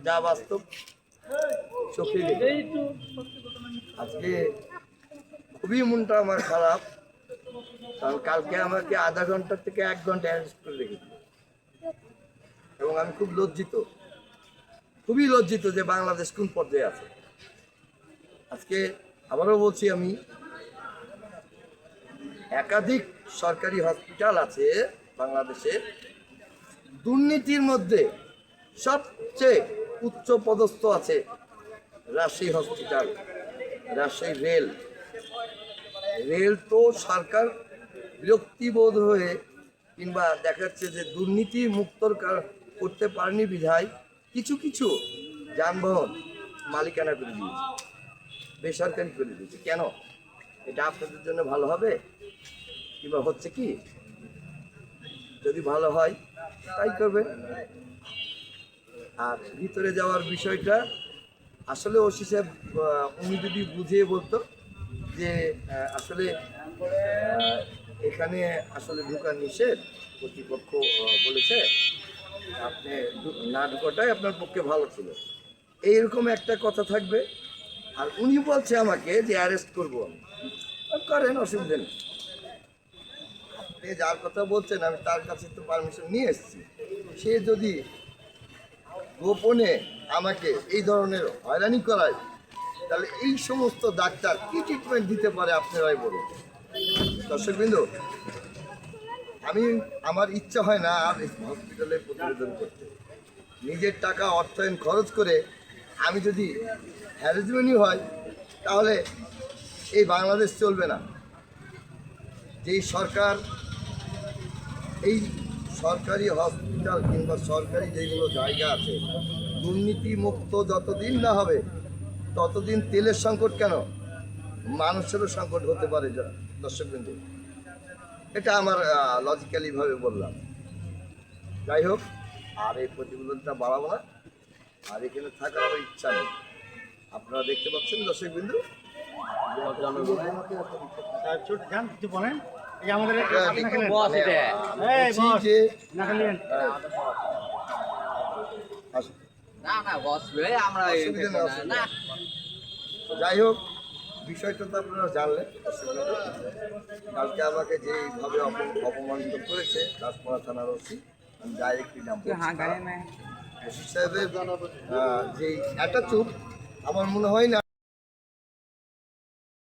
যা বাস্তব চোখে আজকে খুবই মনটা আমার খারাপ, কারণ কালকে আমাকে আধা ঘন্টা থেকে 1 ঘন্টা অ্যারেস্ট করে রেখেছিল এবং আমি খুব লজ্জিত, খুবই লজ্জিত যে বাংলাদেশ কোন পর্যায়ে আছে। আজকে আবারও বলছি, আমি একাধিক সরকারি হসপিটাল আছে বাংলাদেশে, দুর্নীতির মধ্যে সবচেয়ে উচ্চ পদস্থ আছে রাজশাহী হসপিটাল, রাজশাহী রেল তো সরকার বিরক্তিবোধ হয়ে কিংবা দেখাচ্ছে যে দুর্নীতি মুক্ত করতে পারেনি বিধায় কিছু কিছু যানবাহন মালিকানা করে দিয়েছে, বেসরকারি করে দিয়েছে। কেন? এটা আপনাদের জন্য ভালো হবে কিংবা হচ্ছে কি? যদি ভালো হয় তাই করবেন। আর ভিতরে যাওয়ার বিষয়টা আসলে ওসি সাহেব উনি যদি বুঝিয়ে বলতো যে আসলে এখানে আসলে ঢোকা নিষেধ, কর্তৃপক্ষ বলেছে, আপনি না ঢোকাটাই আপনার পক্ষে ভালো ছিল, এইরকম একটা কথা থাকবে। আর উনি বলছে আমাকে যে অ্যারেস্ট করবো, করেন, অসুবিধা নেই। আপনি যার কথা বলছেন আমি তার কাছে তো পারমিশন নিয়ে এসেছি, সে যদি গোপনে আমাকে এই ধরনের হয়রানি করায় তাহলে এই সমস্ত ডাক্তার কি ট্রিটমেন্ট দিতে পারে আপনারাই বলুন। দর্শকবৃন্দ, আমার ইচ্ছা হয় না আর হসপিটালে প্রতিবেদন করতে। নিজের টাকা অর্থায়ন খরচ করে আমি যদি হ্যারাসমেন্টই হয় তাহলে এই বাংলাদেশ চলবে না। যেই সরকার এই সরকারি হসপিটাল কিংবা সরকারি যেগুলো জায়গা আছে দুর্নীতি মুক্ত যতদিন না হবে ততদিন তেলের সংকট কেন, মানুষেরও সংকট হতে পারে। দর্শকবৃন্দ, এটা আমার লজিক্যালিভাবে বললাম। যাই হোক, আর এই প্রতিবেদনটা বাড়াবো না, আর এখানে থাকার আমার ইচ্ছা নেই। আপনারা দেখতে পাচ্ছেন দর্শকবৃন্দ, যাই হোক, বিষয়টা তো আপনারা জানলেন। কালকে আমাকে যেভাবে অপমানিত করেছে দাসপাড়া থানার ওসি, আমি ডাইরেক্টলি নাম ওসি সাহেবের যে অ্যাটাচুড আমার মনে হয় না